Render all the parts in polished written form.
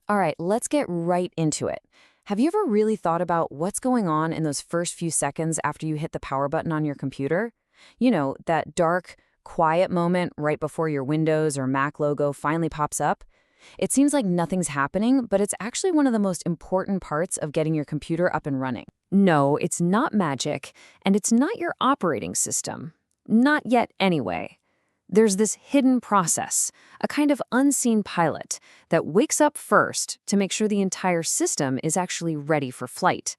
All right, let's get right into it. Have you ever really thought about what's going on in those first few seconds after you hit the power button on your computer? You know, that dark, quiet moment right before your Windows or Mac logo finally pops up? It seems like nothing's happening, but it's actually one of the most important parts of getting your computer up and running. No, it's not magic, and it's not your operating system. Not yet, anyway. There's this hidden process, a kind of unseen pilot, that wakes up first to make sure the entire system is actually ready for flight.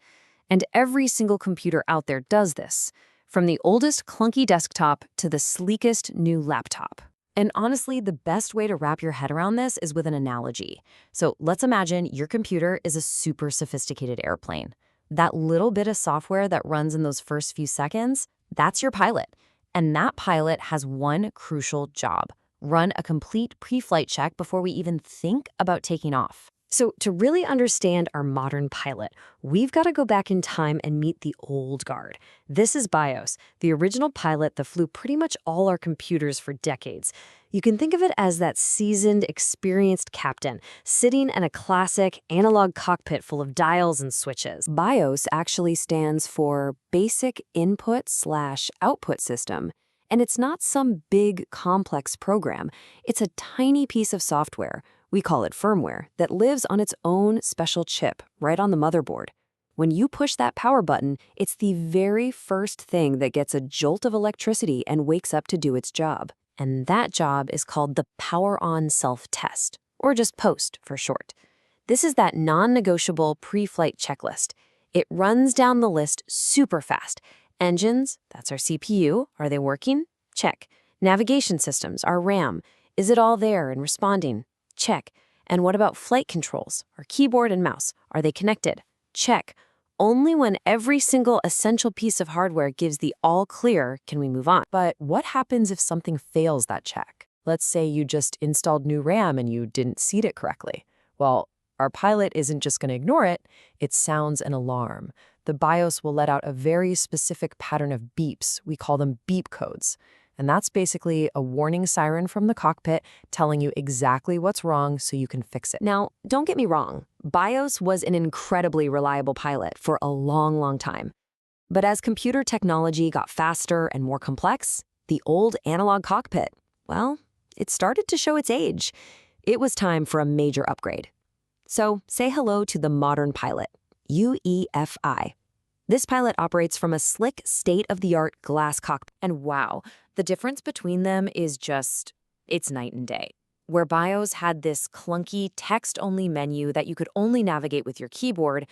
And every single computer out there does this, from the oldest clunky desktop to the sleekest new laptop. And honestly, the best way to wrap your head around this is with an analogy. So let's imagine your computer is a super sophisticated airplane. That little bit of software that runs in those first few seconds, that's your pilot. And that pilot has one crucial job: run a complete pre-flight check before we even think about taking off. So to really understand our modern pilot, we've got to go back in time and meet the old guard. This is BIOS, the original pilot that flew pretty much all our computers for decades. You can think of it as that seasoned, experienced captain sitting in a classic analog cockpit full of dials and switches. BIOS actually stands for Basic Input/Output System. And it's not some big, complex program. It's a tiny piece of software, we call it firmware, that lives on its own special chip right on the motherboard. When you push that power button, it's the very first thing that gets a jolt of electricity and wakes up to do its job. And that job is called the power-on self-test, or just POST for short. This is that non-negotiable pre-flight checklist. It runs down the list super fast. Engines, that's our CPU, are they working? Check. Navigation systems, our RAM, is it all there and responding? Check. And what about flight controls, our keyboard and mouse, are they connected? Check. Only when every single essential piece of hardware gives the all clear can we move on. But what happens if something fails that check? Let's say you just installed new RAM and you didn't seat it correctly. Well, our pilot isn't just going to ignore it, it sounds an alarm. The BIOS will let out a very specific pattern of beeps. We call them beep codes. And that's basically a warning siren from the cockpit telling you exactly what's wrong so you can fix it. Now, don't get me wrong. BIOS was an incredibly reliable pilot for a long, long time. But as computer technology got faster and more complex, the old analog cockpit, well, it started to show its age. It was time for a major upgrade. So say hello to the modern pilot, UEFI. This pilot operates from a slick, state-of-the-art glass cockpit. And wow, the difference between them is just, it's night and day. Where BIOS had this clunky text-only menu that you could only navigate with your keyboard,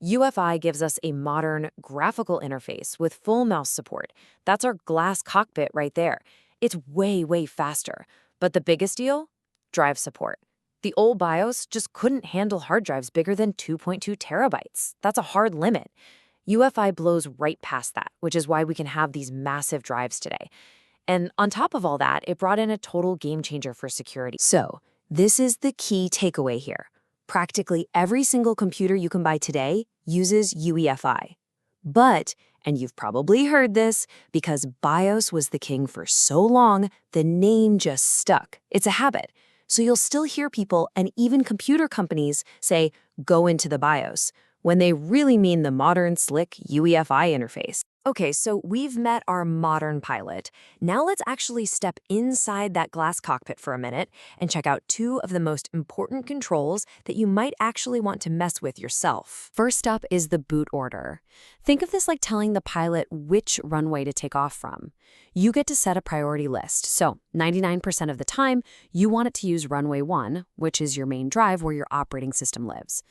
UEFI gives us a modern graphical interface with full mouse support. That's our glass cockpit right there. It's way, way faster. But the biggest deal? Drive support. The old BIOS just couldn't handle hard drives bigger than 2.2 terabytes. That's a hard limit. UEFI blows right past that, which is why we can have these massive drives today. And on top of all that, it brought in a total game changer for security. So, this is the key takeaway here. Practically every single computer you can buy today uses UEFI. But, and you've probably heard this, because BIOS was the king for so long, the name just stuck. It's a habit. So you'll still hear people and even computer companies say, go into the BIOS, when they really mean the modern, slick UEFI interface. Okay, so we've met our modern pilot. Now let's actually step inside that glass cockpit for a minute and check out two of the most important controls that you might actually want to mess with yourself. First up is the boot order. Think of this like telling the pilot which runway to take off from. You get to set a priority list. So 99% of the time, you want it to use runway 1, which is your main drive where your operating system lives.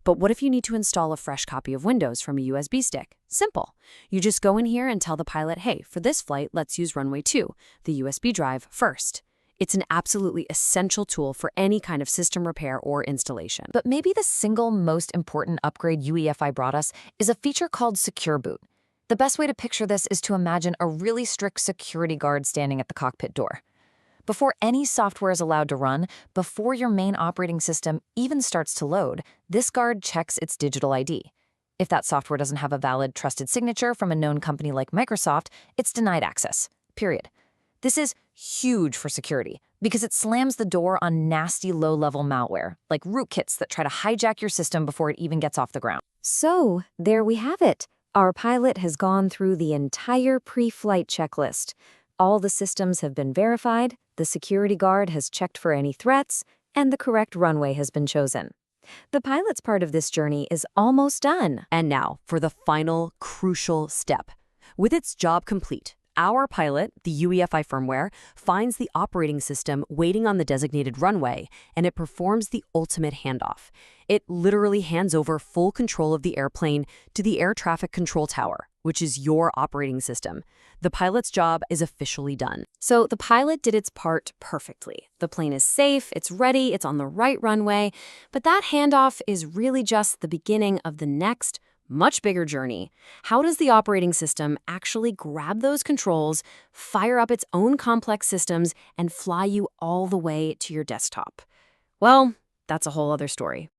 But what if you need to install a fresh copy of Windows from a USB stick? Simple. You just go in here and tell the pilot, hey, for this flight, let's use runway 2, the USB drive, first. It's an absolutely essential tool for any kind of system repair or installation. But maybe the single most important upgrade UEFI brought us is a feature called Secure Boot. The best way to picture this is to imagine a really strict security guard standing at the cockpit door. Before any software is allowed to run, before your main operating system even starts to load, this guard checks its digital ID. If that software doesn't have a valid, trusted signature from a known company like Microsoft, it's denied access, period. This is huge for security, Because it slams the door on nasty low-level malware, like rootkits that try to hijack your system before it even gets off the ground. So, there we have it. Our pilot has gone through the entire pre-flight checklist. All the systems have been verified, the security guard has checked for any threats, and the correct runway has been chosen. The pilot's part of this journey is almost done. And now for the final crucial step. With its job complete, our pilot, the UEFI firmware, finds the operating system waiting on the designated runway, and it performs the ultimate handoff. It literally hands over full control of the airplane to the air traffic control tower, which is your operating system. The pilot's job is officially done. So the pilot did its part perfectly. The plane is safe, it's ready, it's on the right runway, but that handoff is really just the beginning of the next, much bigger journey. How does the operating system actually grab those controls, fire up its own complex systems, and fly you all the way to your desktop? Well, that's a whole other story.